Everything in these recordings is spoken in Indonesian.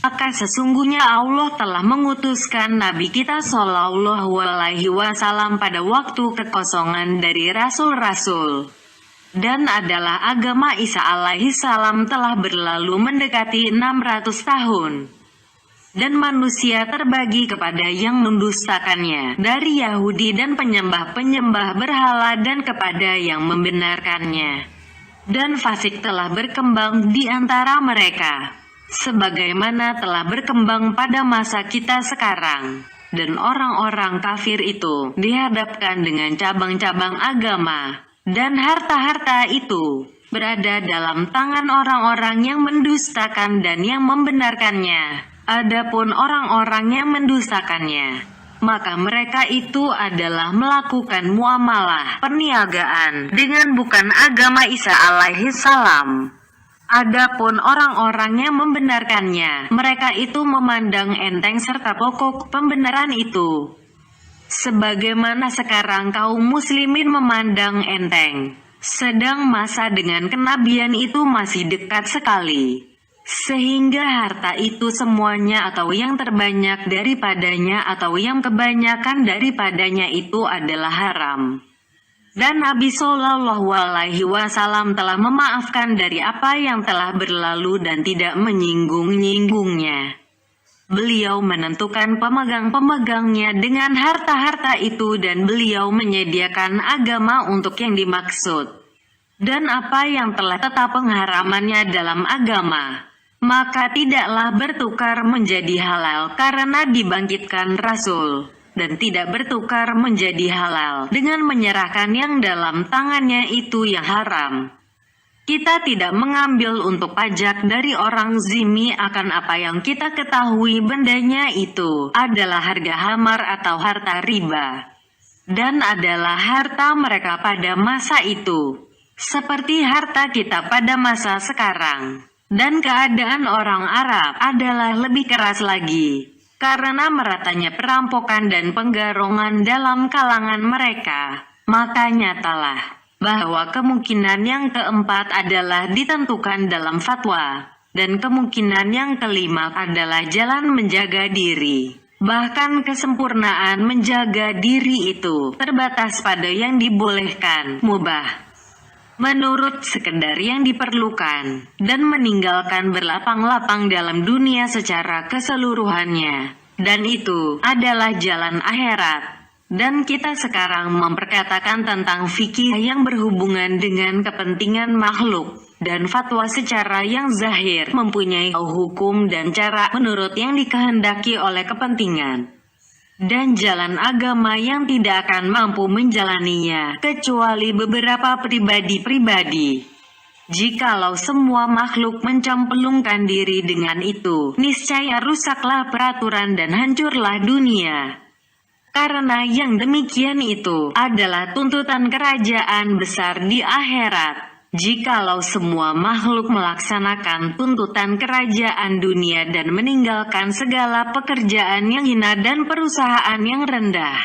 Maka sesungguhnya Allah telah mengutuskan Nabi kita Shallallahu Alaihi Wasallam pada waktu kekosongan dari rasul-rasul. Dan adalah agama Isa alaihi salam telah berlalu mendekati 600 tahun. Dan manusia terbagi kepada yang mendustakannya dari Yahudi dan penyembah-penyembah berhala dan kepada yang membenarkannya. Dan fasik telah berkembang di antara mereka, sebagaimana telah berkembang pada masa kita sekarang. Dan orang-orang kafir itu dihadapkan dengan cabang-cabang agama, dan harta-harta itu berada dalam tangan orang-orang yang mendustakan dan yang membenarkannya. Adapun orang-orang yang mendustakannya, maka mereka itu adalah melakukan muamalah perniagaan dengan bukan agama Isa alaihi salam. Adapun orang-orang yang membenarkannya, mereka itu memandang enteng serta pokok pembenaran itu, sebagaimana sekarang kaum muslimin memandang enteng, sedang masa dengan kenabian itu masih dekat sekali. Sehingga harta itu semuanya atau yang terbanyak daripadanya atau yang kebanyakan daripadanya itu adalah haram. Dan Nabi Shallallahu Alaihi Wasallam telah memaafkan dari apa yang telah berlalu dan tidak menyinggung-nyinggungnya. Beliau menentukan pemegang-pemegangnya dengan harta-harta itu dan beliau menyediakan agama untuk yang dimaksud. Dan apa yang telah tetap pengharamannya dalam agama, maka tidaklah bertukar menjadi halal karena dibangkitkan Rasul, dan tidak bertukar menjadi halal dengan menyerahkan yang dalam tangannya itu yang haram. Kita tidak mengambil untuk pajak dari orang zimmi akan apa yang kita ketahui bendanya itu adalah harga hamar atau harta riba, dan adalah harta mereka pada masa itu, seperti harta kita pada masa sekarang. Dan keadaan orang Arab adalah lebih keras lagi, karena meratanya perampokan dan penggarongan dalam kalangan mereka. Maka nyatalah bahwa kemungkinan yang keempat adalah ditentukan dalam fatwa, dan kemungkinan yang kelima adalah jalan menjaga diri. Bahkan kesempurnaan menjaga diri itu terbatas pada yang dibolehkan, mubah, menurut sekedar yang diperlukan, dan meninggalkan berlapang-lapang dalam dunia secara keseluruhannya. Dan itu adalah jalan akhirat. Dan kita sekarang memperkatakan tentang fikih yang berhubungan dengan kepentingan makhluk, dan fatwa secara yang zahir mempunyai hukum dan cara menurut yang dikehendaki oleh kepentingan dan jalan agama yang tidak akan mampu menjalaninya, kecuali beberapa pribadi-pribadi. Jikalau semua makhluk mencemplungkan diri dengan itu, niscaya rusaklah peraturan dan hancurlah dunia. Karena yang demikian itu adalah tuntutan kerajaan besar di akhirat. Jikalau semua makhluk melaksanakan tuntutan kerajaan dunia dan meninggalkan segala pekerjaan yang hina dan perusahaan yang rendah,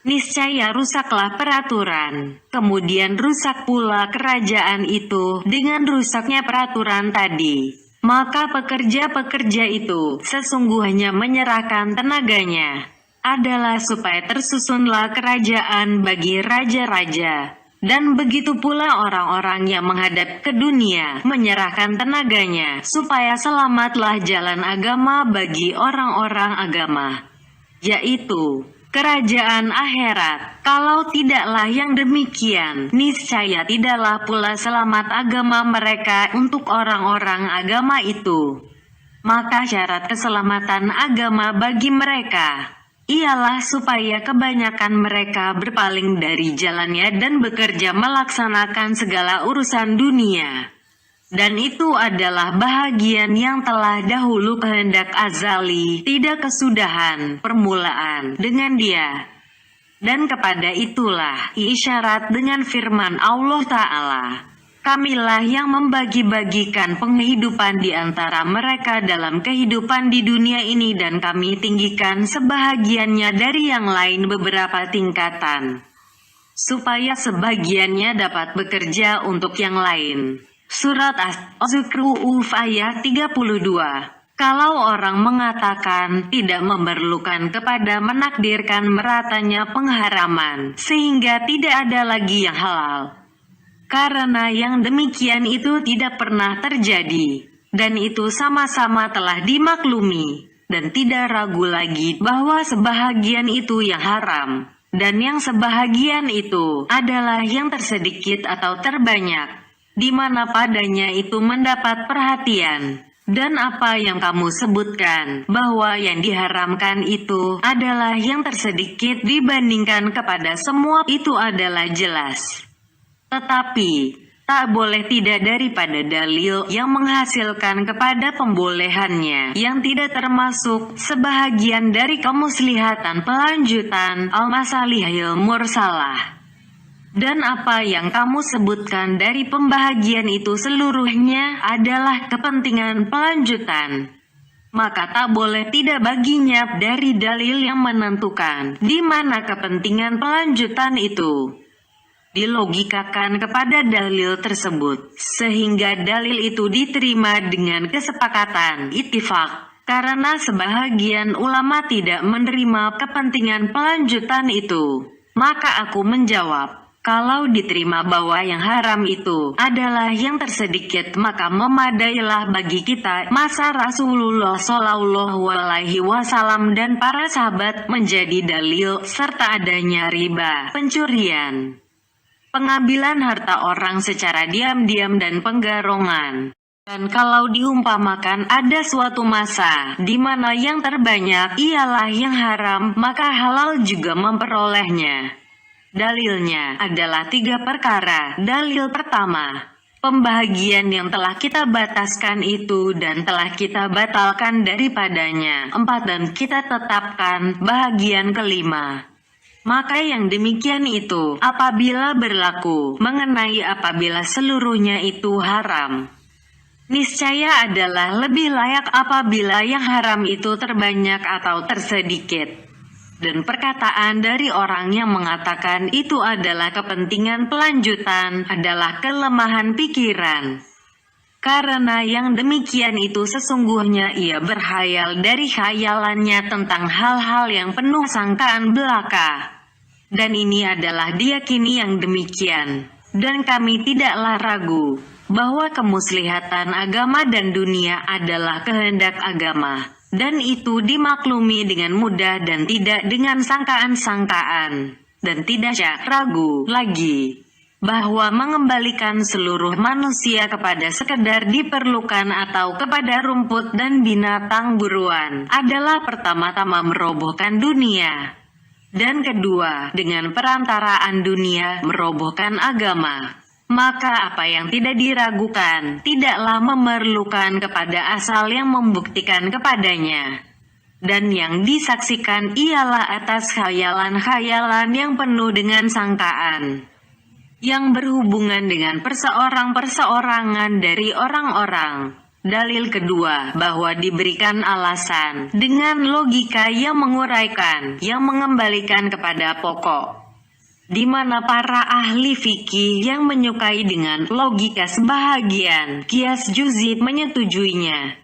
niscaya rusaklah peraturan. Kemudian rusak pula kerajaan itu dengan rusaknya peraturan tadi. Maka pekerja-pekerja itu sesungguhnya menyerahkan tenaganya adalah supaya tersusunlah kerajaan bagi raja-raja. Dan begitu pula orang-orang yang menghadap ke dunia menyerahkan tenaganya supaya selamatlah jalan agama bagi orang-orang agama, yaitu kerajaan akhirat. Kalau tidaklah yang demikian, niscaya tidaklah pula selamat agama mereka untuk orang-orang agama itu. Maka syarat keselamatan agama bagi mereka ialah supaya kebanyakan mereka berpaling dari jalannya dan bekerja melaksanakan segala urusan dunia. Dan itu adalah bahagian yang telah dahulu kehendak azali, tidak kesudahan, permulaan, dengan dia. Dan kepada itulah isyarat dengan firman Allah Ta'ala, Kamilah yang membagi-bagikan penghidupan di antara mereka dalam kehidupan di dunia ini dan kami tinggikan sebahagiannya dari yang lain beberapa tingkatan, supaya sebagiannya dapat bekerja untuk yang lain. Surat Az-Zukhruf ayat 32. Kalau orang mengatakan tidak memerlukan kepada menakdirkan meratanya pengharaman, sehingga tidak ada lagi yang halal. Karena yang demikian itu tidak pernah terjadi, dan itu sama-sama telah dimaklumi, dan tidak ragu lagi bahwa sebahagian itu yang haram, dan yang sebahagian itu adalah yang tersedikit atau terbanyak, di mana padanya itu mendapat perhatian. Dan apa yang kamu sebutkan, bahwa yang diharamkan itu adalah yang tersedikit dibandingkan kepada semua, itu adalah jelas. Tetapi, tak boleh tidak daripada dalil yang menghasilkan kepada pembolehannya, yang tidak termasuk sebahagian dari kemuslihatan pelanjutan al-masalihil mursalah. Dan apa yang kamu sebutkan dari pembahagian itu seluruhnya adalah kepentingan pelanjutan. Maka tak boleh tidak baginya dari dalil yang menentukan di mana kepentingan pelanjutan itu dilogikakan kepada dalil tersebut, sehingga dalil itu diterima dengan kesepakatan ittifaq. Karena sebahagian ulama tidak menerima kepentingan pelanjutan itu, maka aku menjawab, kalau diterima bahwa yang haram itu adalah yang tersedikit, maka memadailah bagi kita masa Rasulullah Shallallahu Alaihi Wasallam dan para sahabat menjadi dalil, serta adanya riba, pencurian, pengambilan harta orang secara diam-diam dan penggarongan. Dan kalau diumpamakan ada suatu masa di mana yang terbanyak ialah yang haram, maka halal juga memperolehnya. Dalilnya adalah 3 perkara. Dalil pertama, pembahagian yang telah kita bataskan itu dan telah kita batalkan daripadanya. 4. Dan kita tetapkan bahagian kelima. Maka yang demikian itu apabila berlaku mengenai apabila seluruhnya itu haram, niscaya adalah lebih layak apabila yang haram itu terbanyak atau tersedikit. Dan perkataan dari orang yang mengatakan itu adalah kepentingan pelanjutan adalah kelemahan pikiran. Karena yang demikian itu sesungguhnya ia berhayal dari khayalannya tentang hal-hal yang penuh sangkaan belaka. Dan ini adalah diyakini yang demikian. Dan kami tidaklah ragu bahwa kemuslihatan agama dan dunia adalah kehendak agama. Dan itu dimaklumi dengan mudah dan tidak dengan sangkaan-sangkaan. Dan tidak ragu lagi bahwa mengembalikan seluruh manusia kepada sekedar diperlukan atau kepada rumput dan binatang buruan adalah pertama-tama merobohkan dunia. Dan kedua, dengan perantaraan dunia merobohkan agama. Maka apa yang tidak diragukan, tidaklah memerlukan kepada asal yang membuktikan kepadanya. Dan yang disaksikan ialah atas khayalan-khayalan yang penuh dengan sangkaan, yang berhubungan dengan perseorangan dari orang-orang. Dalil kedua, bahwa diberikan alasan dengan logika yang menguraikan, yang mengembalikan kepada pokok, di mana para ahli fikih yang menyukai dengan logika sebahagian kias juz'i menyetujuinya.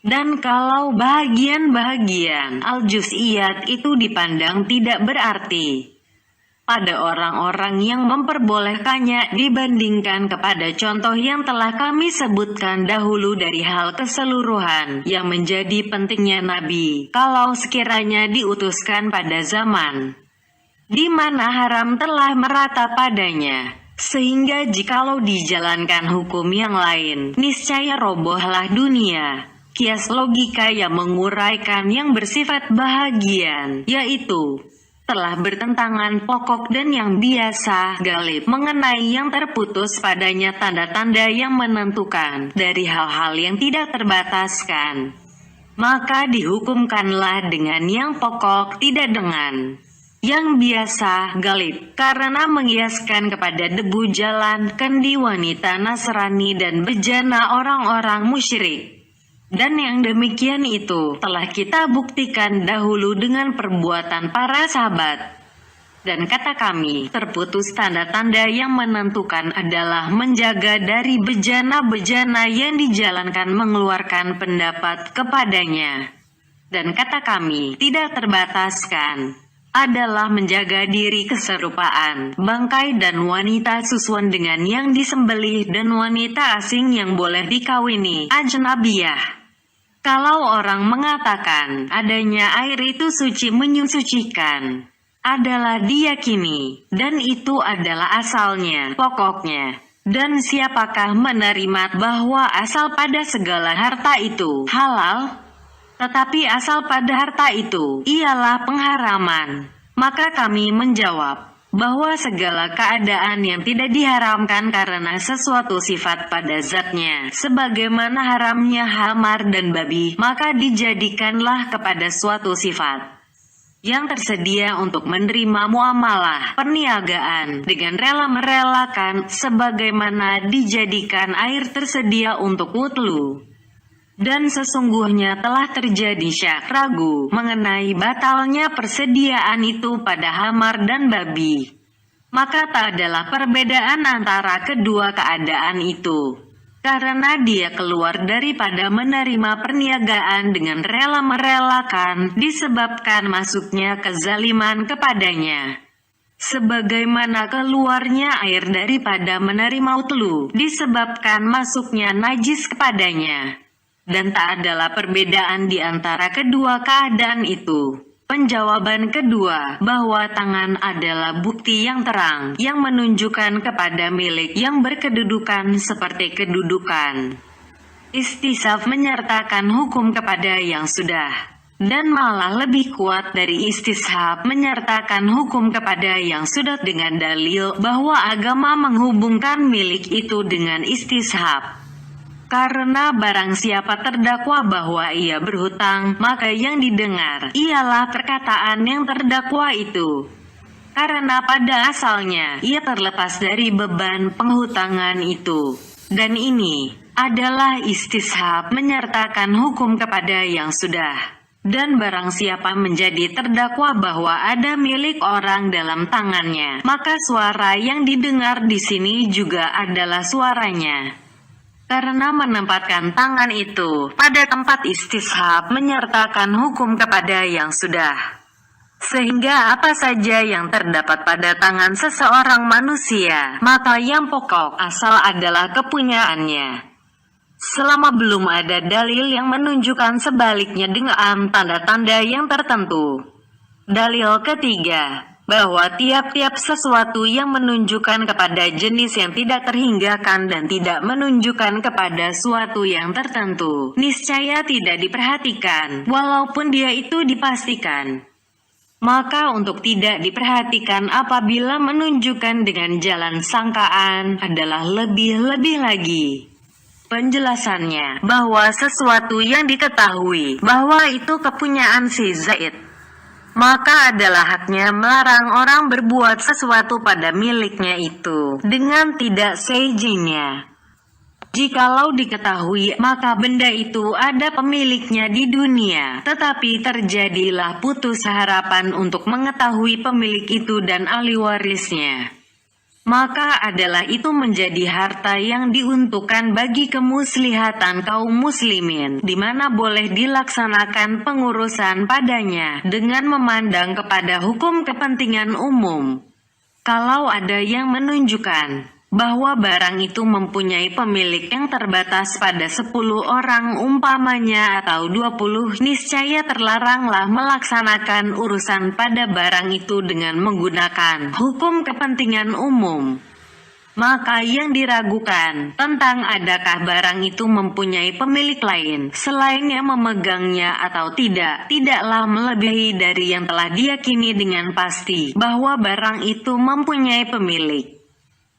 Dan kalau bahagian-bahagian al-juz'iyat itu dipandang tidak berarti pada orang-orang yang memperbolehkannya dibandingkan kepada contoh yang telah kami sebutkan dahulu dari hal keseluruhan yang menjadi pentingnya Nabi kalau sekiranya diutuskan pada zaman di mana haram telah merata padanya, sehingga jikalau dijalankan hukum yang lain, niscaya robohlah dunia. Kias logika yang menguraikan yang bersifat bahagian, yaitu telah bertentangan pokok dan yang biasa galib mengenai yang terputus padanya tanda-tanda yang menentukan dari hal-hal yang tidak terbataskan. Maka dihukumkanlah dengan yang pokok, tidak dengan yang biasa galib, karena mengiaskan kepada debu jalan, kendi wanita Nasrani dan bejana orang-orang musyrik. Dan yang demikian itu telah kita buktikan dahulu dengan perbuatan para sahabat. Dan kata kami, terputus tanda-tanda yang menentukan adalah menjaga dari bejana-bejana yang dijalankan mengeluarkan pendapat kepadanya. Dan kata kami, tidak terbataskan, adalah menjaga diri keserupaan, bangkai dan wanita susuan dengan yang disembelih dan wanita asing yang boleh dikawini, ajnabiyah. Kalau orang mengatakan adanya air itu suci menyucikan, adalah diyakini, dan itu adalah asalnya, pokoknya. Dan siapakah menerima bahwa asal pada segala harta itu halal? Tetapi asal pada harta itu ialah pengharaman. Maka kami menjawab bahwa segala keadaan yang tidak diharamkan karena sesuatu sifat pada zatnya, sebagaimana haramnya hamar dan babi, maka dijadikanlah kepada suatu sifat yang tersedia untuk menerima muamalah perniagaan dengan rela merelakan, sebagaimana dijadikan air tersedia untuk wudhu. Dan sesungguhnya telah terjadi syak ragu mengenai batalnya persediaan itu pada hamar dan babi. Maka tak adalah perbedaan antara kedua keadaan itu, karena dia keluar daripada menerima perniagaan dengan rela merelakan disebabkan masuknya kezaliman kepadanya. Sebagaimana keluarnya air daripada menerima wudhu disebabkan masuknya najis kepadanya. Dan tak adalah perbedaan di antara kedua keadaan itu. Penjawaban kedua, bahwa tangan adalah bukti yang terang, yang menunjukkan kepada milik yang berkedudukan seperti kedudukan istisaf menyertakan hukum kepada yang sudah, dan malah lebih kuat dari istishab menyertakan hukum kepada yang sudah dengan dalil bahwa agama menghubungkan milik itu dengan istishab. Karena barang siapa terdakwa bahwa ia berhutang, maka yang didengar ialah perkataan yang terdakwa itu. Karena pada asalnya ia terlepas dari beban penghutangan itu. Dan ini adalah istishab menyertakan hukum kepada yang sudah. Dan barang siapa menjadi terdakwa bahwa ada milik orang dalam tangannya, maka suara yang didengar di sini juga adalah suaranya. Karena menempatkan tangan itu pada tempat istishab menyertakan hukum kepada yang sudah. Sehingga apa saja yang terdapat pada tangan seseorang manusia, maka yang pokok asal adalah kepunyaannya. Selama belum ada dalil yang menunjukkan sebaliknya dengan tanda-tanda yang tertentu. Dalil ketiga, bahwa tiap-tiap sesuatu yang menunjukkan kepada jenis yang tidak terhinggakan dan tidak menunjukkan kepada suatu yang tertentu, niscaya tidak diperhatikan, walaupun dia itu dipastikan. Maka untuk tidak diperhatikan apabila menunjukkan dengan jalan sangkaan adalah lebih-lebih lagi. Penjelasannya, bahwa sesuatu yang diketahui bahwa itu kepunyaan si Zaid, maka adalah haknya melarang orang berbuat sesuatu pada miliknya itu dengan tidak seizinnya. Jikalau diketahui, maka benda itu ada pemiliknya di dunia, tetapi terjadilah putus harapan untuk mengetahui pemilik itu dan ahli warisnya. Maka adalah itu menjadi harta yang diuntukkan bagi kemuslihatan kaum muslimin, di mana boleh dilaksanakan pengurusan padanya dengan memandang kepada hukum kepentingan umum. Kalau ada yang menunjukkan bahwa barang itu mempunyai pemilik yang terbatas pada 10 orang umpamanya atau 20, niscaya terlaranglah melaksanakan urusan pada barang itu dengan menggunakan hukum kepentingan umum. Maka yang diragukan tentang adakah barang itu mempunyai pemilik lain selain yang memegangnya atau tidak, tidaklah melebihi dari yang telah diyakini dengan pasti bahwa barang itu mempunyai pemilik,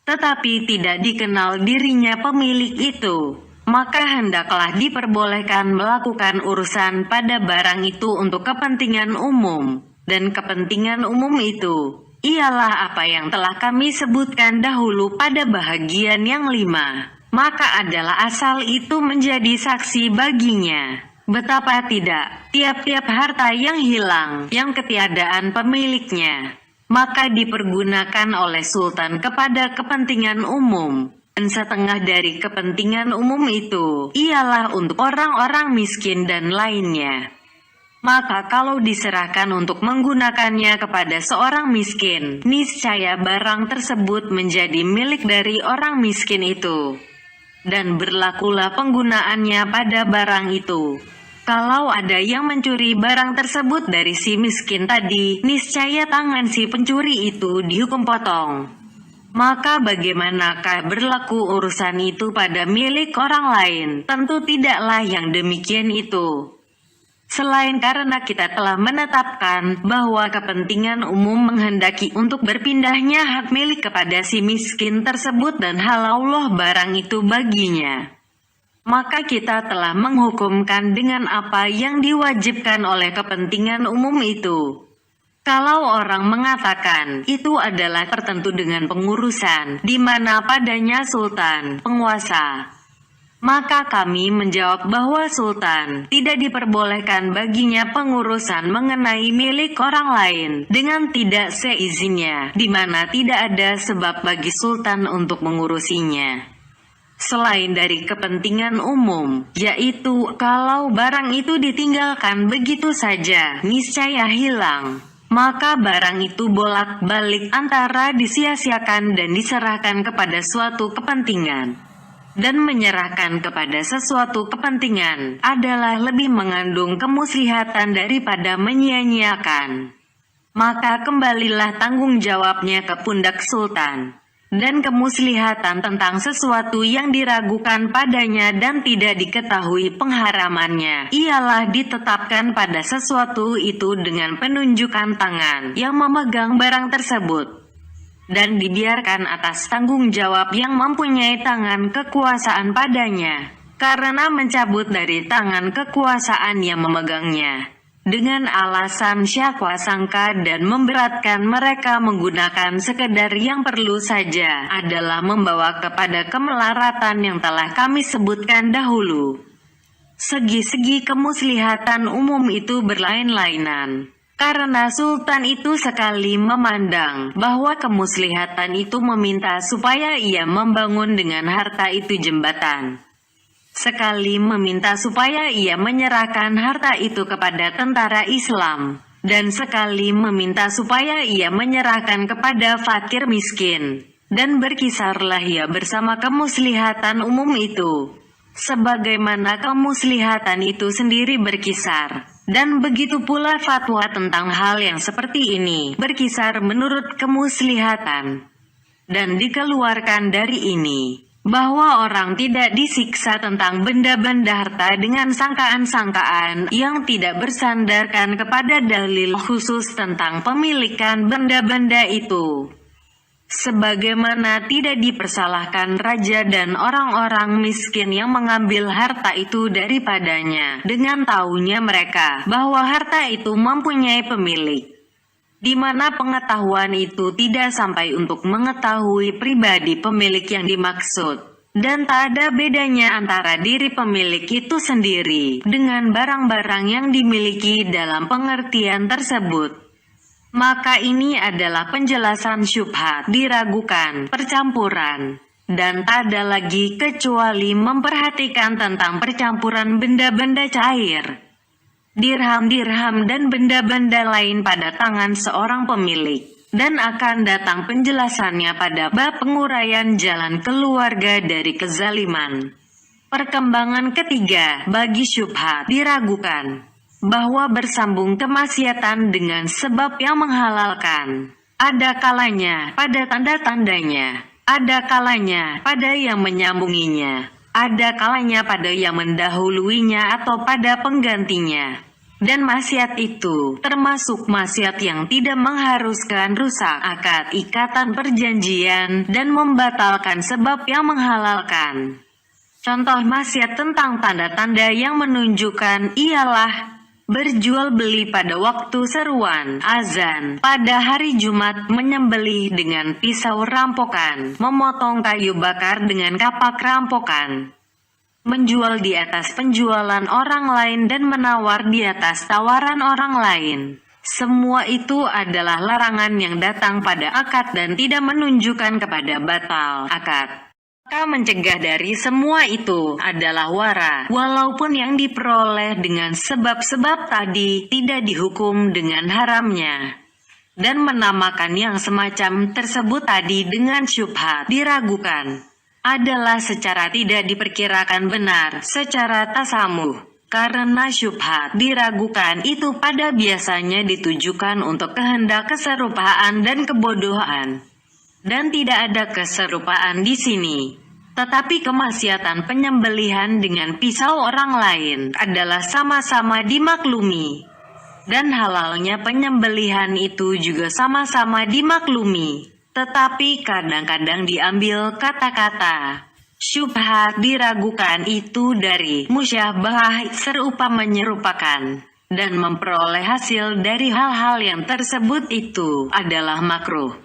tetapi tidak dikenal dirinya pemilik itu, maka hendaklah diperbolehkan melakukan urusan pada barang itu untuk kepentingan umum, dan kepentingan umum itu ialah apa yang telah kami sebutkan dahulu pada bahagian yang 5. Maka adalah asal itu menjadi saksi baginya. Betapa tidak, tiap-tiap harta yang hilang, yang ketiadaan pemiliknya, maka dipergunakan oleh sultan kepada kepentingan umum. Dan setengah dari kepentingan umum itu ialah untuk orang-orang miskin dan lainnya. Maka kalau diserahkan untuk menggunakannya kepada seorang miskin, niscaya barang tersebut menjadi milik dari orang miskin itu. Dan berlakulah penggunaannya pada barang itu. Kalau ada yang mencuri barang tersebut dari si miskin tadi, niscaya tangan si pencuri itu dihukum potong. Maka bagaimanakah berlaku urusan itu pada milik orang lain? Tentu tidaklah yang demikian itu. Selain karena kita telah menetapkan bahwa kepentingan umum menghendaki untuk berpindahnya hak milik kepada si miskin tersebut dan halallah barang itu baginya. Maka kita telah menghukumkan dengan apa yang diwajibkan oleh kepentingan umum itu. Kalau orang mengatakan itu adalah tertentu dengan pengurusan, di mana padanya sultan, penguasa, maka kami menjawab bahwa sultan tidak diperbolehkan baginya pengurusan mengenai milik orang lain dengan tidak seizinnya, di mana tidak ada sebab bagi sultan untuk mengurusinya. Selain dari kepentingan umum, yaitu kalau barang itu ditinggalkan begitu saja, niscaya hilang. Maka barang itu bolak-balik antara disia-siakan dan diserahkan kepada suatu kepentingan. Dan menyerahkan kepada sesuatu kepentingan adalah lebih mengandung kemuslihatan daripada menyia-nyiakan. Maka kembalilah tanggung jawabnya ke pundak sultan. Dan kemuslihatan tentang sesuatu yang diragukan padanya dan tidak diketahui pengharamannya ialah ditetapkan pada sesuatu itu dengan penunjukan tangan yang memegang barang tersebut, dan dibiarkan atas tanggung jawab yang mempunyai tangan kekuasaan padanya, karena mencabut dari tangan kekuasaan yang memegangnya dengan alasan syakwa sangka dan memberatkan mereka menggunakan sekedar yang perlu saja adalah membawa kepada kemelaratan yang telah kami sebutkan dahulu. Segi-segi kemuslihatan umum itu berlain-lainan. Karena sultan itu sekali memandang bahwa kemuslihatan itu meminta supaya ia membangun dengan harta itu jembatan. Sekali meminta supaya ia menyerahkan harta itu kepada tentara Islam, dan sekali meminta supaya ia menyerahkan kepada fakir miskin, dan berkisarlah ia bersama kemuslihatan umum itu, sebagaimana kemuslihatan itu sendiri berkisar. Dan begitu pula fatwa tentang hal yang seperti ini berkisar menurut kemuslihatan, dan dikeluarkan dari ini bahwa orang tidak disiksa tentang benda-benda harta dengan sangkaan-sangkaan yang tidak bersandarkan kepada dalil khusus tentang pemilikan benda-benda itu. Sebagaimana tidak dipersalahkan raja dan orang-orang miskin yang mengambil harta itu daripadanya dengan tahunya mereka bahwa harta itu mempunyai pemilik, di mana pengetahuan itu tidak sampai untuk mengetahui pribadi pemilik yang dimaksud, dan tak ada bedanya antara diri pemilik itu sendiri dengan barang-barang yang dimiliki dalam pengertian tersebut. Maka ini adalah penjelasan syubhat, diragukan, percampuran, dan tak ada lagi kecuali memperhatikan tentang percampuran benda-benda cair, dirham-dirham dan benda-benda lain pada tangan seorang pemilik, dan akan datang penjelasannya pada bab penguraian jalan keluarga dari kezaliman. Perkembangan ketiga bagi syubhat, diragukan bahwa bersambung kemaksiatan dengan sebab yang menghalalkan. Ada kalanya pada tanda-tandanya, ada kalanya pada yang menyambunginya, ada kalanya pada yang mendahuluinya atau pada penggantinya. Dan maksiat itu termasuk maksiat yang tidak mengharuskan rusak akad ikatan perjanjian dan membatalkan sebab yang menghalalkan. Contoh maksiat tentang tanda-tanda yang menunjukkan ialah berjual beli pada waktu seruan azan pada hari Jumat, menyembelih dengan pisau rampokan, memotong kayu bakar dengan kapak rampokan, menjual di atas penjualan orang lain dan menawar di atas tawaran orang lain, Semua itu adalah larangan yang datang pada akad dan tidak menunjukkan kepada batal akad. Maka mencegah dari semua itu adalah wara, walaupun yang diperoleh dengan sebab-sebab tadi tidak dihukum dengan haramnya. Dan menamakan yang semacam tersebut tadi dengan syubhat, diragukan, adalah secara tidak diperkirakan benar, secara tasamuh. Karena syubhat, diragukan itu pada biasanya ditujukan untuk kehendak keserupaan dan kebodohan. Dan tidak ada keserupaan di sini. Tetapi kemaksiatan penyembelihan dengan pisau orang lain adalah sama-sama dimaklumi. Dan halalnya penyembelihan itu juga sama-sama dimaklumi. Tetapi kadang-kadang diambil kata-kata syubhat, diragukan itu dari musyabah, serupa menyerupakan, dan memperoleh hasil dari hal-hal yang tersebut itu adalah makruh.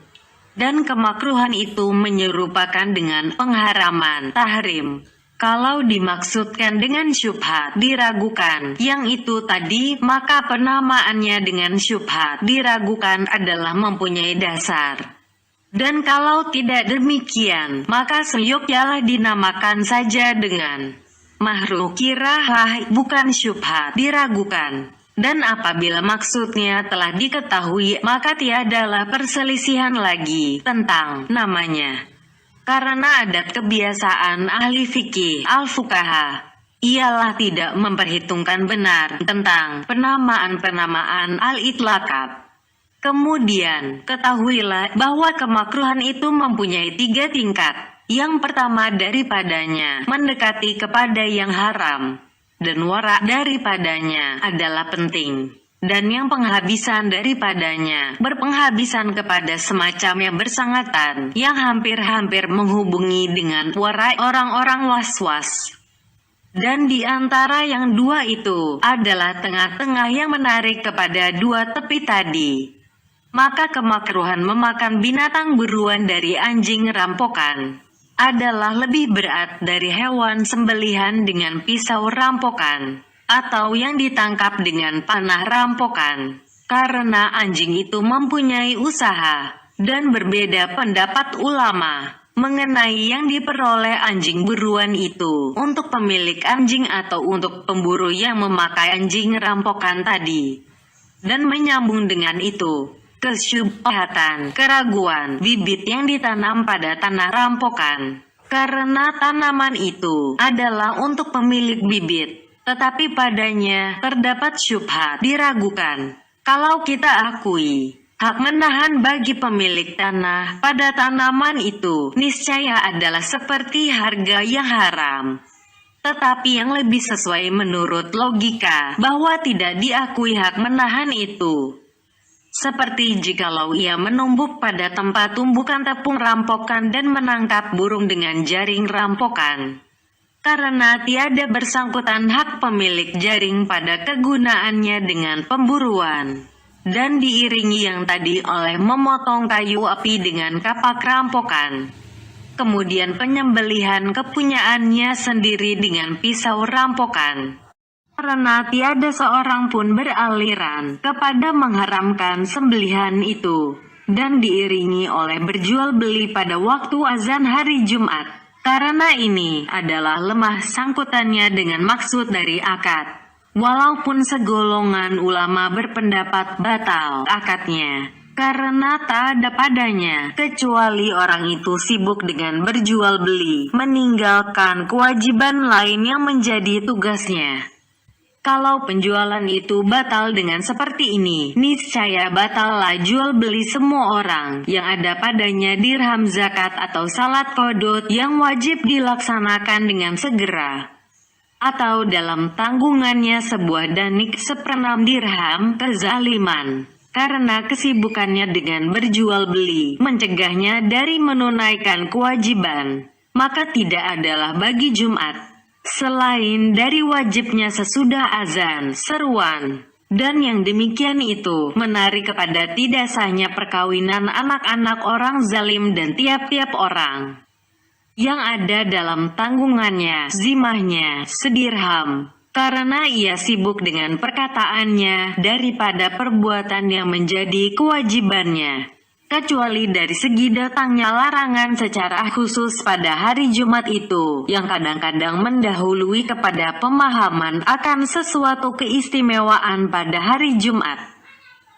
Dan kemakruhan itu menyerupakan dengan pengharaman, tahrim. Kalau dimaksudkan dengan syubhat, diragukan, yang itu tadi, maka penamaannya dengan syubhat, diragukan adalah mempunyai dasar. Dan kalau tidak demikian, maka seyogyanya dinamakan saja dengan mahruh kirahah, bukan syubhat, diragukan. Dan apabila maksudnya telah diketahui, maka tiadalah perselisihan lagi tentang namanya. Karena adat kebiasaan ahli fikih al-fuqaha ialah tidak memperhitungkan benar tentang penamaan-penamaan al-itlaqat. Kemudian, ketahuilah bahwa kemakruhan itu mempunyai 3 tingkat. Yang pertama daripadanya, mendekati kepada yang haram. Dan wara daripadanya adalah penting. Dan yang penghabisan daripadanya, berpenghabisan kepada semacam yang bersangatan, yang hampir-hampir menghubungi dengan wara orang-orang was-was. Dan di antara yang dua itu, adalah tengah-tengah yang menarik kepada 2 tepi tadi. Maka kemakruhan memakan binatang buruan dari anjing rampokan adalah lebih berat dari hewan sembelihan dengan pisau rampokan, atau yang ditangkap dengan panah rampokan, karena anjing itu mempunyai usaha. Dan berbeda pendapat ulama mengenai yang diperoleh anjing buruan itu untuk pemilik anjing atau untuk pemburu yang memakai anjing rampokan tadi. Dan menyambung dengan itu, kesyubhatan, keraguan, bibit yang ditanam pada tanah rampokan. Karena tanaman itu adalah untuk pemilik bibit, tetapi padanya terdapat syubhat, diragukan. Kalau kita akui hak menahan bagi pemilik tanah pada tanaman itu, niscaya adalah seperti harga yang haram. Tetapi yang lebih sesuai menurut logika, bahwa tidak diakui hak menahan itu. Seperti jikalau ia menumbuk pada tempat tumbukan tepung rampokan dan menangkap burung dengan jaring rampokan. Karena tiada bersangkutan hak pemilik jaring pada kegunaannya dengan pemburuan. Dan diiringi yang tadi oleh memotong kayu api dengan kapak rampokan. Kemudian penyembelihan kepunyaannya sendiri dengan pisau rampokan. Karena tiada seorang pun beraliran kepada mengharamkan sembelihan itu, dan diiringi oleh berjual beli pada waktu azan hari Jumat. Karena ini adalah lemah sangkutannya dengan maksud dari akad. Walaupun segolongan ulama berpendapat batal akadnya, karena tak ada padanya, kecuali orang itu sibuk dengan berjual beli, meninggalkan kewajiban lain yang menjadi tugasnya. Kalau penjualan itu batal dengan seperti ini, niscaya batallah jual beli semua orang yang ada padanya dirham zakat atau salat qodot yang wajib dilaksanakan dengan segera. Atau dalam tanggungannya sebuah danik 1/6 dirham kezaliman. Karena kesibukannya dengan berjual beli, mencegahnya dari menunaikan kewajiban, maka tidak adalah bagi Jumat selain dari wajibnya sesudah azan, seruan. Dan yang demikian itu menarik kepada tidak sahnya perkawinan anak-anak orang zalim dan tiap-tiap orang yang ada dalam tanggungannya, zimahnya, sedirham. karena ia sibuk dengan perkataannya daripada perbuatan yang menjadi kewajibannya. Kecuali dari segi datangnya larangan secara khusus pada hari Jumat itu, yang kadang-kadang mendahului kepada pemahaman akan sesuatu keistimewaan pada hari Jumat.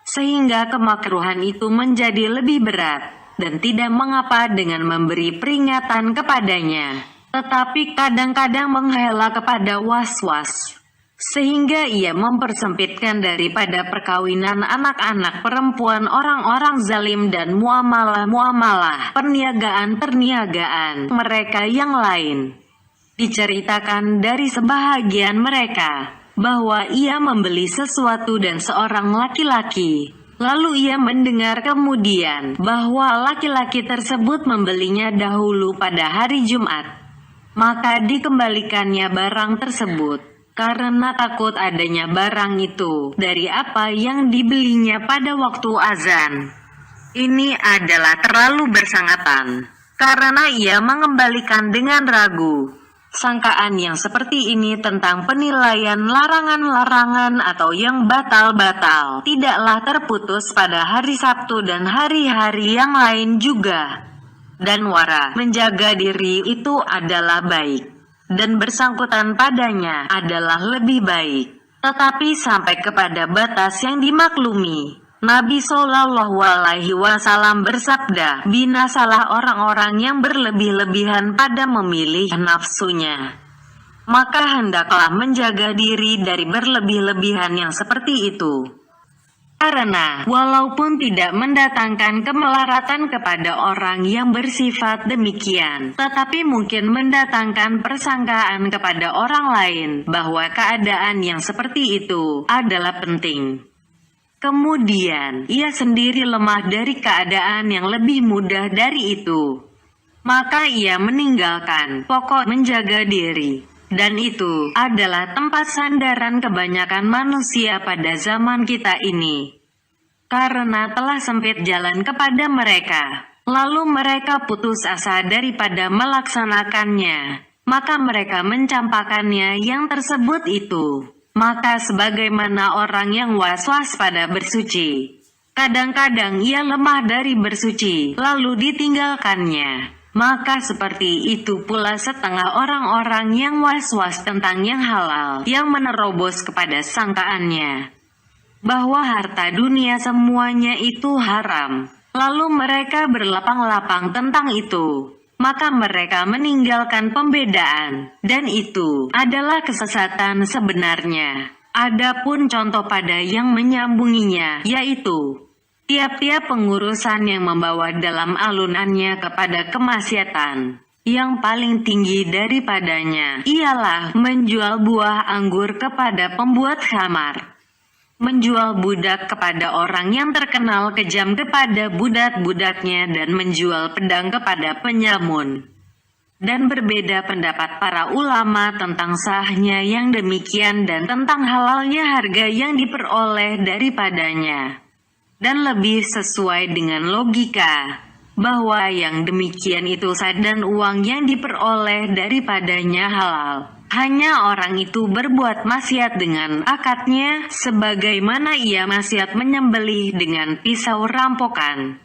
Sehingga kemakruhan itu menjadi lebih berat, dan tidak mengapa dengan memberi peringatan kepadanya. Tetapi kadang-kadang menghela kepada was-was, sehingga ia mempersempitkan daripada perkawinan anak-anak perempuan orang-orang zalim dan muamalah-muamalah, perniagaan-perniagaan mereka yang lain. Diceritakan dari sebahagian mereka, bahwa ia membeli sesuatu dan seorang laki-laki. Lalu ia mendengar kemudian, bahwa laki-laki tersebut membelinya dahulu pada hari Jumat. Maka dikembalikannya barang tersebut, karena takut adanya barang itu dari apa yang dibelinya pada waktu azan. Ini adalah terlalu bersangatan, karena ia mengembalikan dengan ragu. Sangkaan yang seperti ini tentang penilaian larangan-larangan atau yang batal-batal tidaklah terputus pada hari Sabtu dan hari-hari yang lain juga. Dan wara menjaga diri itu adalah baik, dan bersangkutan padanya adalah lebih baik. Tetapi sampai kepada batas yang dimaklumi, Nabi Shallallahu Alaihi Wasallam bersabda, binasalah orang-orang yang berlebih-lebihan pada memilih nafsunya. Maka hendaklah menjaga diri dari berlebih-lebihan yang seperti itu. Karena walaupun tidak mendatangkan kemelaratan kepada orang yang bersifat demikian, tetapi mungkin mendatangkan persangkaan kepada orang lain bahwa keadaan yang seperti itu adalah penting. Kemudian, ia sendiri lemah dari keadaan yang lebih mudah dari itu. Maka ia meninggalkan pokok menjaga diri. Dan itu adalah tempat sandaran kebanyakan manusia pada zaman kita ini. Karena telah sempit jalan kepada mereka, lalu mereka putus asa daripada melaksanakannya, maka mereka mencampakkannya yang tersebut itu. Maka sebagaimana orang yang was-was pada bersuci, kadang-kadang ia lemah dari bersuci, lalu ditinggalkannya. Maka seperti itu pula setengah orang-orang yang was-was tentang yang halal, yang menerobos kepada sangkaannya bahwa harta dunia semuanya itu haram. Lalu mereka berlapang-lapang tentang itu. Maka mereka meninggalkan pembedaan, dan itu adalah kesesatan sebenarnya. Adapun contoh pada yang menyambunginya, yaitu tiap-tiap pengurusan yang membawa dalam alunannya kepada kemaksiatan. Yang paling tinggi daripadanya ialah menjual buah anggur kepada pembuat khamar, menjual budak kepada orang yang terkenal kejam kepada budak-budaknya, dan menjual pedang kepada penyamun. Dan berbeda pendapat para ulama tentang sahnya yang demikian dan tentang halalnya harga yang diperoleh daripadanya. Dan lebih sesuai dengan logika, bahwa yang demikian itu sah dan uang yang diperoleh daripadanya halal. Hanya orang itu berbuat maksiat dengan akadnya, sebagaimana ia maksiat menyembelih dengan pisau rampokan.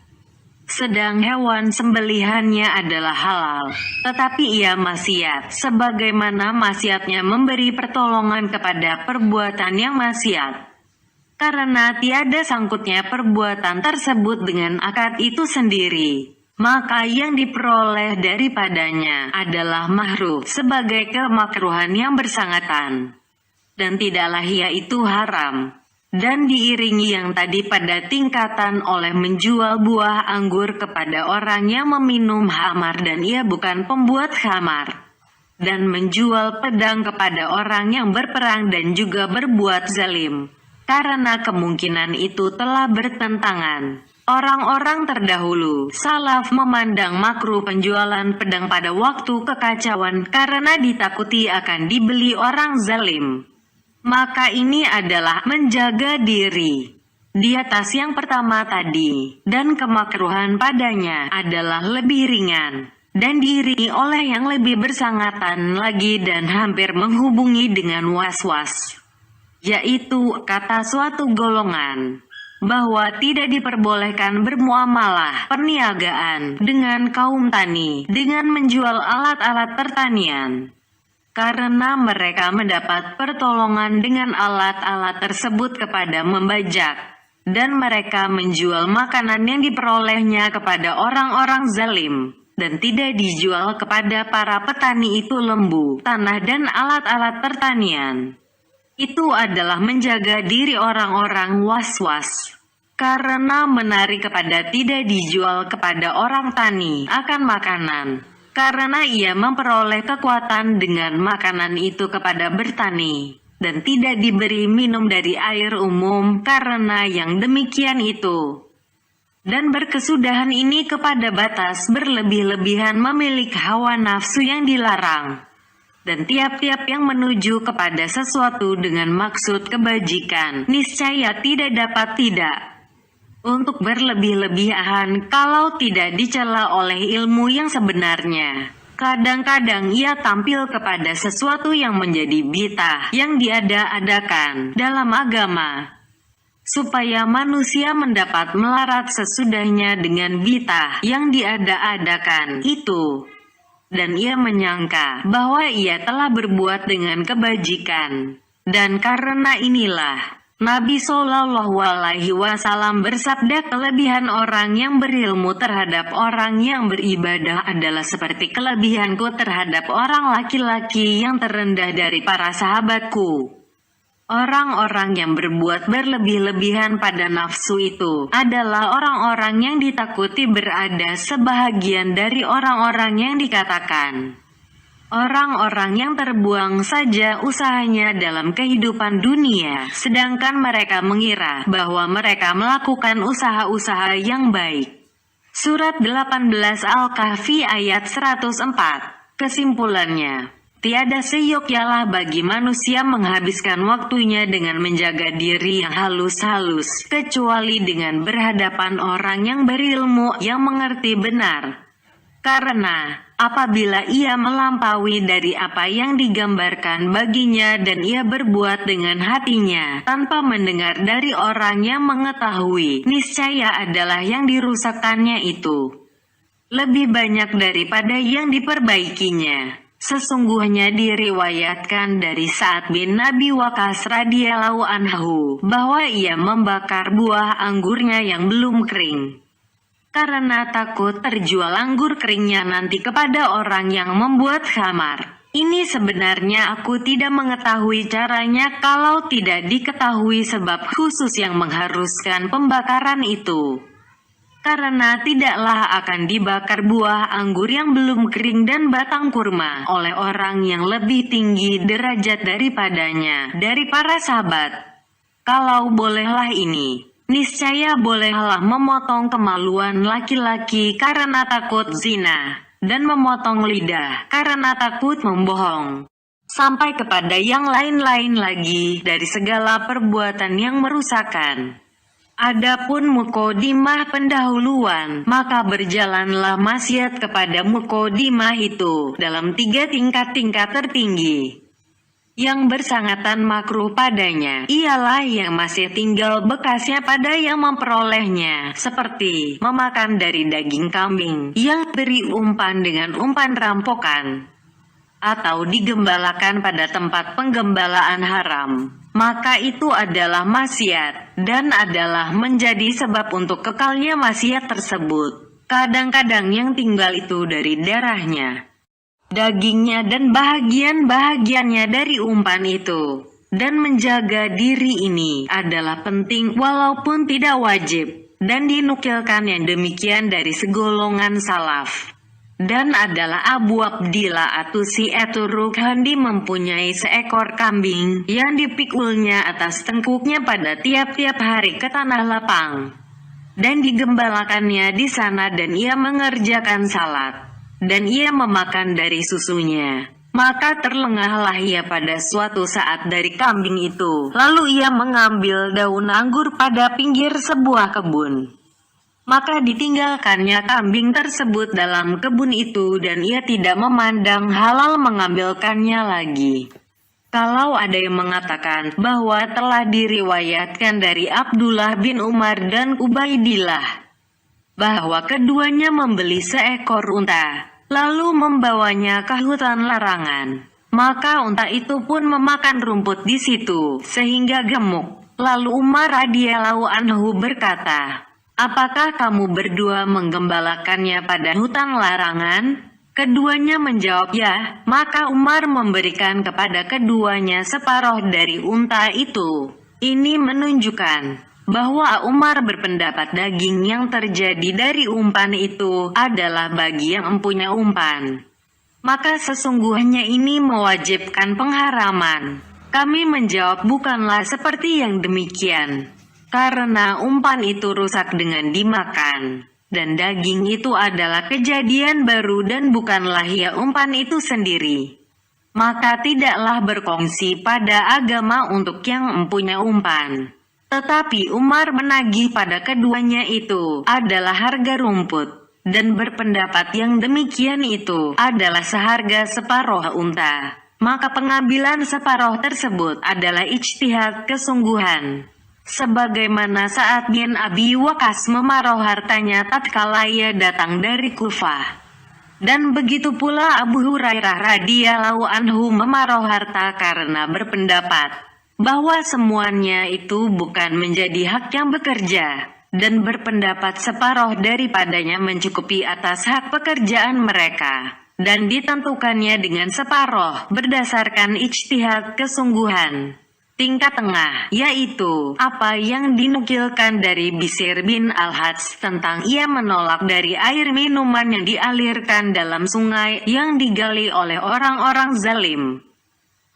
Sedang hewan sembelihannya adalah halal, tetapi ia maksiat, sebagaimana maksiatnya memberi pertolongan kepada perbuatan yang maksiat. Karena tiada sangkutnya perbuatan tersebut dengan akad itu sendiri, maka yang diperoleh daripadanya adalah mahruh sebagai kemakruhan yang bersangatan. Dan tidaklah ia itu haram. Dan diiringi yang tadi pada tingkatan oleh menjual buah anggur kepada orang yang meminum khamar dan ia bukan pembuat khamar. Dan menjual pedang kepada orang yang berperang dan juga berbuat zalim. Karena kemungkinan itu telah bertentangan. Orang-orang terdahulu, salaf, memandang makruh penjualan pedang pada waktu kekacauan karena ditakuti akan dibeli orang zalim. Maka ini adalah menjaga diri di atas yang pertama tadi, dan kemakruhan padanya adalah lebih ringan. dan diiringi oleh yang lebih bersangatan lagi dan hampir menghubungi dengan was-was, yaitu kata suatu golongan bahwa tidak diperbolehkan bermuamalah perniagaan dengan kaum tani dengan menjual alat-alat pertanian, karena mereka mendapat pertolongan dengan alat-alat tersebut kepada membajak, dan mereka menjual makanan yang diperolehnya kepada orang-orang zalim, dan tidak dijual kepada para petani itu lembu, tanah dan alat-alat pertanian. Itu adalah menjaga diri orang-orang was-was, karena menarik kepada tidak dijual kepada orang tani akan makanan, karena ia memperoleh kekuatan dengan makanan itu kepada bertani, dan tidak diberi minum dari air umum karena yang demikian itu. Dan berkesudahan ini kepada batas berlebih-lebihan memiliki hawa nafsu yang dilarang, dan tiap-tiap yang menuju kepada sesuatu dengan maksud kebajikan, niscaya tidak dapat tidak untuk berlebih-lebihan kalau tidak dicela oleh ilmu yang sebenarnya. Kadang-kadang ia tampil kepada sesuatu yang menjadi bid'ah yang diada-adakan dalam agama, supaya manusia mendapat melarat sesudahnya dengan bid'ah yang diada-adakan itu. Dan ia menyangka bahwa ia telah berbuat dengan kebajikan. Dan karena inilah, Nabi Shallallahu Alaihi Wasallam bersabda, kelebihan orang yang berilmu terhadap orang yang beribadah adalah seperti kelebihanku terhadap orang laki-laki yang terendah dari para sahabatku. Orang-orang yang berbuat berlebih-lebihan pada nafsu itu adalah orang-orang yang ditakuti berada sebahagian dari orang-orang yang dikatakan orang-orang yang terbuang saja usahanya dalam kehidupan dunia, sedangkan mereka mengira bahwa mereka melakukan usaha-usaha yang baik. Surat 18 Al-Kahfi ayat 104. Kesimpulannya, tiada seyogyanya bagi manusia menghabiskan waktunya dengan menjaga diri yang halus-halus, kecuali dengan berhadapan orang yang berilmu yang mengerti benar. Karena apabila ia melampaui dari apa yang digambarkan baginya dan ia berbuat dengan hatinya tanpa mendengar dari orang yang mengetahui, niscaya adalah yang dirusakkannya itu lebih banyak daripada yang diperbaikinya. Sesungguhnya diriwayatkan dari Sa'ad bin Abi Waqqas radhiyallahu anhu bahwa ia membakar buah anggurnya yang belum kering, karena takut terjual anggur keringnya nanti kepada orang yang membuat khamar. Ini sebenarnya aku tidak mengetahui caranya kalau tidak diketahui sebab khusus yang mengharuskan pembakaran itu. Karena tidaklah akan dibakar buah anggur yang belum kering dan batang kurma oleh orang yang lebih tinggi derajat daripadanya dari para sahabat. Kalau bolehlah ini, niscaya bolehlah memotong kemaluan laki-laki karena takut zina, dan memotong lidah karena takut membohong, sampai kepada yang lain-lain lagi dari segala perbuatan yang merusakkan. Adapun mukodimah pendahuluan, maka berjalanlah maksiat kepada mukodimah itu dalam 3 tingkat-tingkat tertinggi. Yang bersangatan makruh padanya ialah yang masih tinggal bekasnya pada yang memperolehnya, seperti memakan dari daging kambing yang beri umpan dengan umpan rampokan, atau digembalakan pada tempat penggembalaan haram. Maka itu adalah maksiat, dan adalah menjadi sebab untuk kekalnya maksiat tersebut. Kadang-kadang yang tinggal itu dari darahnya, dagingnya dan bahagian-bahagiannya dari umpan itu. Dan menjaga diri ini adalah penting walaupun tidak wajib, dan dinukilkan yang demikian dari segolongan salaf. Dan adalah Abu Abdillah Atusi Eturukhandi mempunyai seekor kambing yang dipikulnya atas tengkuknya pada tiap-tiap hari ke tanah lapang, dan digembalakannya di sana, dan ia mengerjakan salat, dan ia memakan dari susunya. Maka terlengahlah ia pada suatu saat dari kambing itu, lalu ia mengambil daun anggur pada pinggir sebuah kebun. Maka ditinggalkannya kambing tersebut dalam kebun itu dan ia tidak memandang halal mengambilkannya lagi. Kalau ada yang mengatakan bahwa telah diriwayatkan dari Abdullah bin Umar dan Ubaidillah bahwa keduanya membeli seekor unta, lalu membawanya ke hutan larangan, maka unta itu pun memakan rumput di situ sehingga gemuk. Lalu Umar radhiyallahu anhu berkata, "Apakah kamu berdua menggembalakannya pada hutan larangan?" Keduanya menjawab ya, maka Umar memberikan kepada keduanya separuh dari unta itu. Ini menunjukkan bahwa Umar berpendapat daging yang terjadi dari umpan itu adalah bagi yang mempunyai umpan. Maka sesungguhnya ini mewajibkan pengharaman. Kami menjawab bukanlah seperti yang demikian, karena umpan itu rusak dengan dimakan. Dan daging itu adalah kejadian baru dan bukanlah ya umpan itu sendiri. Maka tidaklah berkongsi pada agama untuk yang mempunyai umpan. Tetapi Umar menagih pada keduanya itu adalah harga rumput. Dan berpendapat yang demikian itu adalah seharga separuh unta. Maka pengambilan separuh tersebut adalah ijtihad kesungguhan. Sebagaimana saat bin Abi Waqqas memarau hartanya tatkala ia datang dari Kufah. Dan begitu pula Abu Hurairah radhiyallahu anhu memarau harta karena berpendapat bahwa semuanya itu bukan menjadi hak yang bekerja, dan berpendapat separuh daripadanya mencukupi atas hak pekerjaan mereka, dan ditentukannya dengan separuh berdasarkan ijtihad kesungguhan. Tingkat tengah, yaitu apa yang dinukilkan dari Bishr bin Al-Hajj tentang ia menolak dari air minuman yang dialirkan dalam sungai yang digali oleh orang-orang zalim.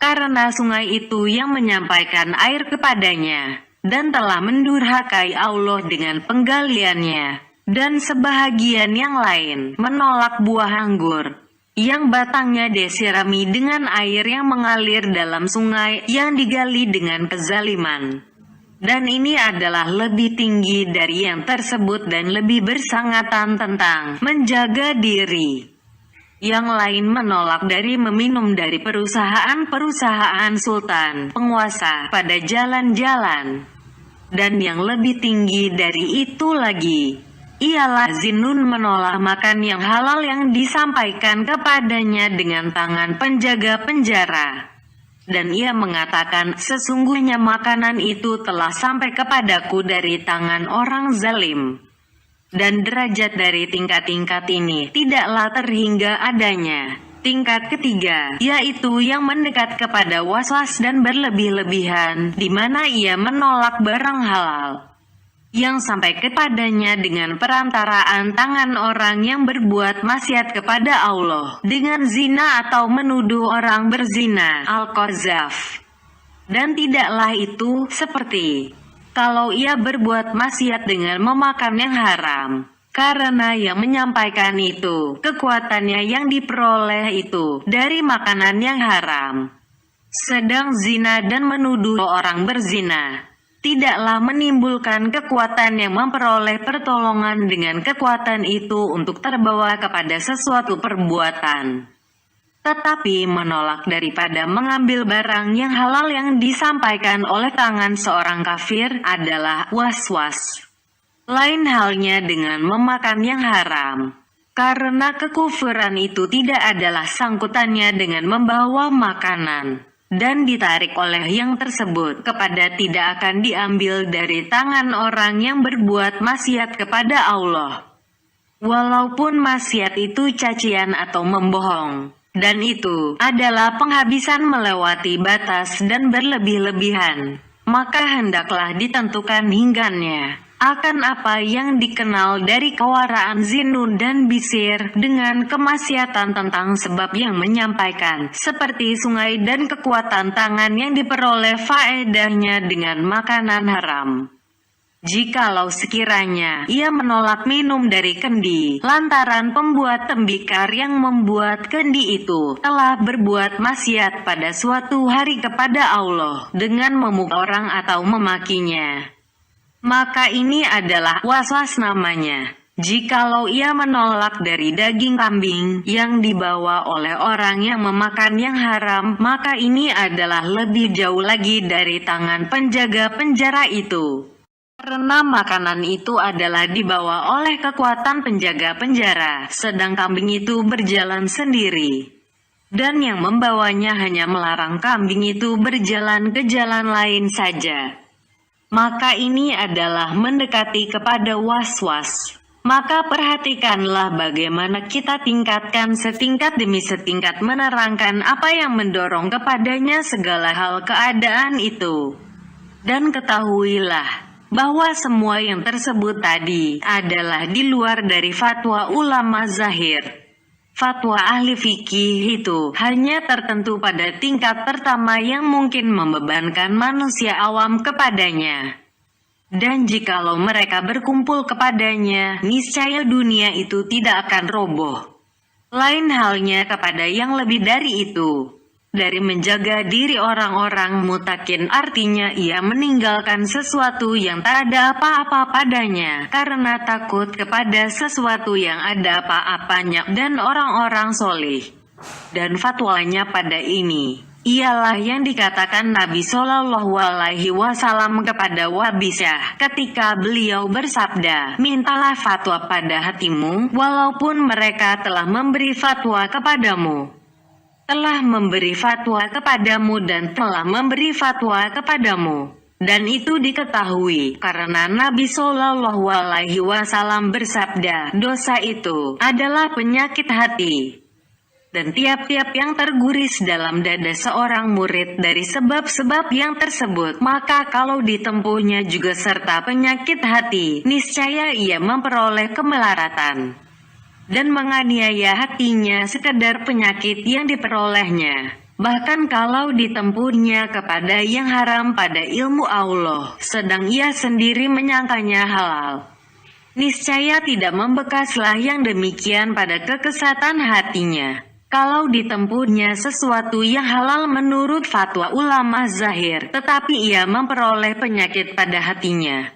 Karena sungai itu yang menyampaikan air kepadanya, dan telah mendurhakai Allah dengan penggaliannya. Dan sebahagian yang lain menolak buah anggur yang batangnya disirami dengan air yang mengalir dalam sungai yang digali dengan kezaliman. Dan ini adalah lebih tinggi dari yang tersebut dan lebih bersangatan tentang menjaga diri. Yang lain menolak dari meminum dari perusahaan-perusahaan sultan, penguasa pada jalan-jalan. Dan yang lebih tinggi dari itu lagi ialah Zinnun menolak makan yang halal yang disampaikan kepadanya dengan tangan penjaga penjara. Dan ia mengatakan, sesungguhnya makanan itu telah sampai kepadaku dari tangan orang zalim. Dan derajat dari tingkat-tingkat ini tidaklah terhingga adanya. Tingkat ketiga, yaitu yang mendekat kepada waswas dan berlebih-lebihan, di mana ia menolak barang halal yang sampai kepadanya dengan perantaraan tangan orang yang berbuat maksiat kepada Allah dengan zina atau menuduh orang berzina, al-qazaf. Dan tidaklah itu seperti kalau ia berbuat maksiat dengan memakan yang haram, karena yang menyampaikan itu kekuatannya yang diperoleh itu dari makanan yang haram. Sedang zina dan menuduh orang berzina tidaklah menimbulkan kekuatan yang memperoleh pertolongan dengan kekuatan itu untuk terbawa kepada sesuatu perbuatan. Tetapi menolak daripada mengambil barang yang halal yang disampaikan oleh tangan seorang kafir adalah waswas. Lain halnya dengan memakan yang haram. Karena kekufuran itu tidak adalah sangkutannya dengan membawa makanan dan ditarik oleh yang tersebut kepada tidak akan diambil dari tangan orang yang berbuat maksiat kepada Allah. Walaupun maksiat itu cacian atau membohong, dan itu adalah penghabisan melewati batas dan berlebih-lebihan, maka hendaklah ditentukan hinggannya akan apa yang dikenal dari kewaraan Zinnun dan Bishr dengan kemaksiatan tentang sebab yang menyampaikan seperti sungai dan kekuatan tangan yang diperoleh faedahnya dengan makanan haram. Jikalau sekiranya ia menolak minum dari kendi lantaran pembuat tembikar yang membuat kendi itu telah berbuat maksiat pada suatu hari kepada Allah dengan memukul orang atau memakinya, maka ini adalah waswas namanya. Jikalau ia menolak dari daging kambing yang dibawa oleh orang yang memakan yang haram, maka ini adalah lebih jauh lagi dari tangan penjaga penjara itu. Karena makanan itu adalah dibawa oleh kekuatan penjaga penjara, sedang kambing itu berjalan sendiri. Dan yang membawanya hanya melarang kambing itu berjalan ke jalan lain saja. Maka ini adalah mendekati kepada was-was. Maka perhatikanlah bagaimana kita tingkatkan setingkat demi setingkat menerangkan apa yang mendorong kepadanya segala hal keadaan itu. Dan ketahuilah bahwa semua yang tersebut tadi adalah di luar dari fatwa ulama zahir. Fatwa ahli fikih itu hanya tertentu pada tingkat pertama yang mungkin membebankan manusia awam kepadanya. Dan jikalau mereka berkumpul kepadanya, niscaya dunia itu tidak akan roboh. Lain halnya kepada yang lebih dari itu. Dari menjaga diri orang-orang mutakin artinya ia meninggalkan sesuatu yang tak ada apa-apa padanya, karena takut kepada sesuatu yang ada apa-apanya dan orang-orang soleh. Dan fatwanya pada ini ialah yang dikatakan Nabi Shallallahu Alaihi Wasallam kepada Wabisyah ketika beliau bersabda, mintalah fatwa pada hatimu, walaupun mereka telah memberi fatwa kepadamu. Telah memberi fatwa kepadamu dan telah memberi fatwa kepadamu. Dan itu diketahui karena Nabi Shallallahu Alaihi Wasallam bersabda, dosa itu adalah penyakit hati. Dan tiap-tiap yang terguris dalam dada seorang murid dari sebab-sebab yang tersebut, maka kalau ditempuhnya juga serta penyakit hati, niscaya ia memperoleh kemelaratan. Dan menganiaya hatinya sekedar penyakit yang diperolehnya. Bahkan kalau ditempuhnya kepada yang haram pada ilmu Allah, sedang ia sendiri menyangkanya halal, niscaya tidak membekaslah yang demikian pada kekesatan hatinya. Kalau ditempuhnya sesuatu yang halal menurut fatwa ulama zahir, tetapi ia memperoleh penyakit pada hatinya,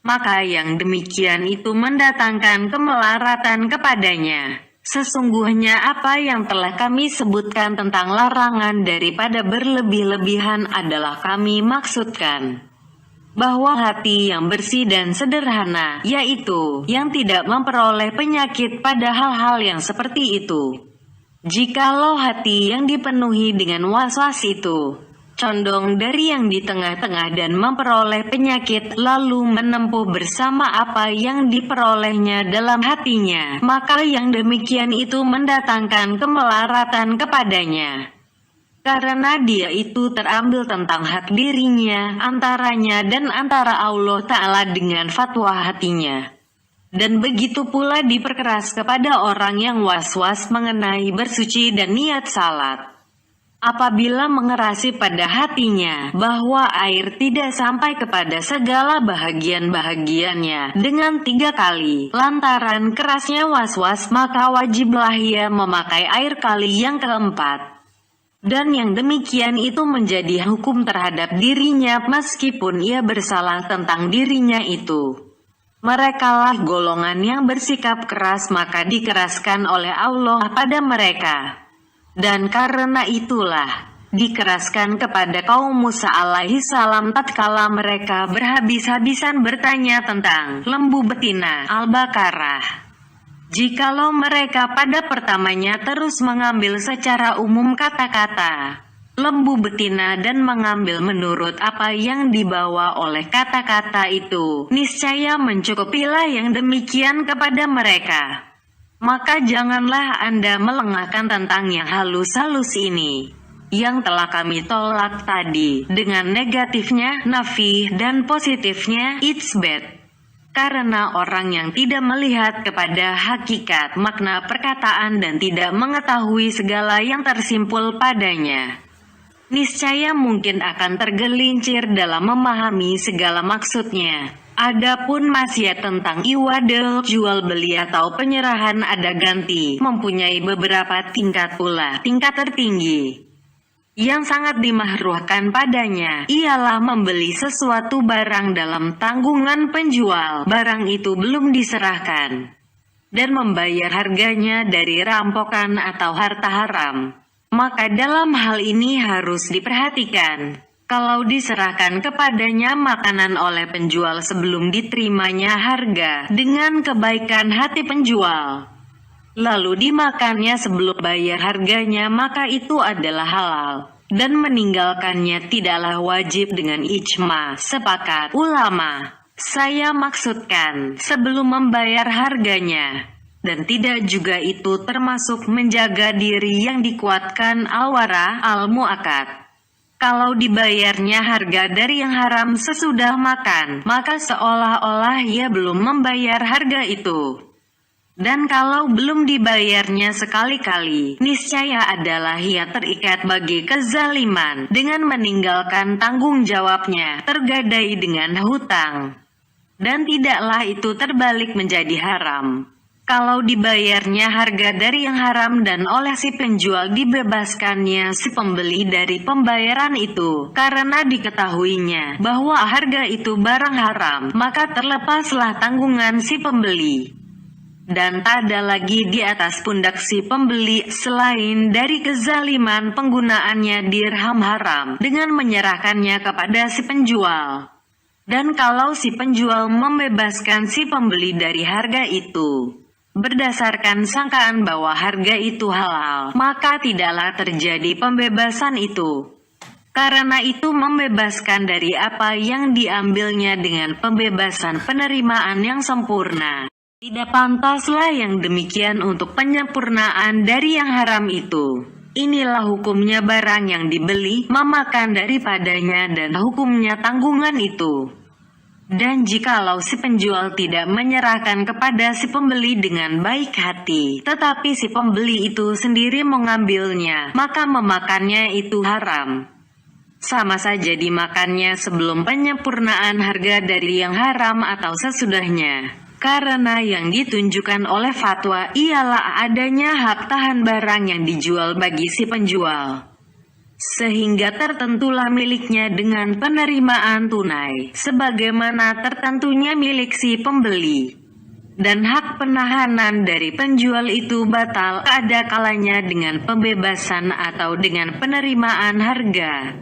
maka yang demikian itu mendatangkan kemelaratan kepadanya. Sesungguhnya apa yang telah kami sebutkan tentang larangan daripada berlebih-lebihan adalah kami maksudkan bahwa hati yang bersih dan sederhana, yaitu yang tidak memperoleh penyakit pada hal-hal yang seperti itu. Jikalau hati yang dipenuhi dengan was-was itu condong dari yang di tengah-tengah dan memperoleh penyakit, lalu menempuh bersama apa yang diperolehnya dalam hatinya, maka yang demikian itu mendatangkan kemelaratan kepadanya. Karena dia itu terambil tentang hak dirinya, antaranya dan antara Allah Ta'ala dengan fatwa hatinya. Dan begitu pula diperkeras kepada orang yang was-was mengenai bersuci dan niat salat. Apabila mengerasi pada hatinya bahwa air tidak sampai kepada segala bahagian-bahagiannya dengan 3 kali, lantaran kerasnya was-was, maka wajiblah ia memakai air kali yang keempat. Dan yang demikian itu menjadi hukum terhadap dirinya meskipun ia bersalah tentang dirinya itu. Merekalah golongan yang bersikap keras, maka dikeraskan oleh Allah pada mereka. Dan karena itulah dikeraskan kepada kaum Musa alaihi salam tatkala mereka berhabis-habisan bertanya tentang lembu betina. Al-Baqarah. Jikalau mereka pada pertamanya terus mengambil secara umum kata-kata lembu betina dan mengambil menurut apa yang dibawa oleh kata-kata itu, niscaya mencukupilah yang demikian kepada mereka. Maka janganlah Anda melengahkan tentang yang halus-halus ini, yang telah kami tolak tadi, dengan negatifnya nafi dan positifnya itsbat. Karena orang yang tidak melihat kepada hakikat makna perkataan dan tidak mengetahui segala yang tersimpul padanya, niscaya mungkin akan tergelincir dalam memahami segala maksudnya. Adapun maksiat tentang iwadil, jual beli atau penyerahan ada ganti, mempunyai beberapa tingkat pula. Tingkat tertinggi Yang sangat dimahruhkan padanya ialah membeli sesuatu barang dalam tanggungan penjual. Barang itu belum diserahkan dan membayar harganya dari rampokan atau harta haram. Maka dalam hal ini harus diperhatikan. Kalau diserahkan kepadanya makanan oleh penjual sebelum diterimanya harga dengan kebaikan hati penjual, lalu dimakannya sebelum bayar harganya, maka itu adalah halal. Dan meninggalkannya tidaklah wajib dengan ijma sepakat ulama. Saya maksudkan sebelum membayar harganya. Dan tidak juga itu termasuk menjaga diri yang dikuatkan al-wara al-mu'akad. Kalau dibayarnya harga dari yang haram sesudah makan, maka seolah-olah ia belum membayar harga itu. Dan kalau belum dibayarnya sekali-kali, niscaya adalah ia terikat bagi kezaliman dengan meninggalkan tanggung jawabnya, tergadai dengan hutang. Dan tidaklah itu terbalik menjadi haram. Kalau dibayarnya harga dari yang haram dan oleh si penjual dibebaskannya si pembeli dari pembayaran itu, karena diketahuinya bahwa harga itu barang haram, maka terlepaslah tanggungan si pembeli. Dan tak ada lagi di atas pundak si pembeli selain dari kezaliman penggunaannya dirham haram dengan menyerahkannya kepada si penjual. Dan kalau si penjual membebaskan si pembeli dari harga itu berdasarkan sangkaan bahwa harga itu halal, maka tidaklah terjadi pembebasan itu. Karena itu membebaskan dari apa yang diambilnya dengan pembebasan penerimaan yang sempurna. Tidak pantaslah yang demikian untuk penyempurnaan dari yang haram itu. Inilah hukumnya barang yang dibeli, memakan daripadanya dan hukumnya tanggungan itu. Dan jikalau si penjual tidak menyerahkan kepada si pembeli dengan baik hati, tetapi si pembeli itu sendiri mengambilnya, maka memakannya itu haram. Sama saja dimakannya sebelum penyempurnaan harga dari yang haram atau sesudahnya. Karena yang ditunjukkan oleh fatwa ialah adanya hak tahan barang yang dijual bagi si penjual. Sehingga tertentulah miliknya dengan penerimaan tunai, sebagaimana tertentunya milik si pembeli. Dan hak penahanan dari penjual itu batal ada kalanya dengan pembebasan atau dengan penerimaan harga.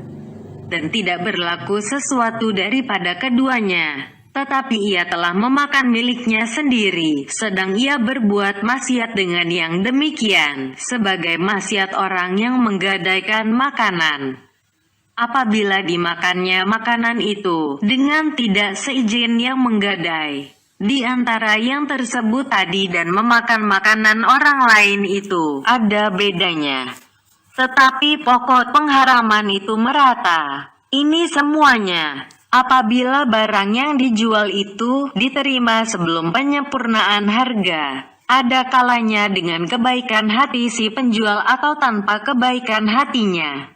Dan tidak berlaku sesuatu daripada keduanya. Tetapi ia telah memakan miliknya sendiri, sedang ia berbuat maksiat dengan yang demikian, sebagai maksiat orang yang menggadaikan makanan. Apabila dimakannya makanan itu, dengan tidak seizin yang menggadai, di antara yang tersebut tadi dan memakan makanan orang lain itu, ada bedanya. Tetapi pokok pengharaman itu merata. Ini semuanya. Apabila barang yang dijual itu diterima sebelum penyempurnaan harga, ada kalanya dengan kebaikan hati si penjual atau tanpa kebaikan hatinya.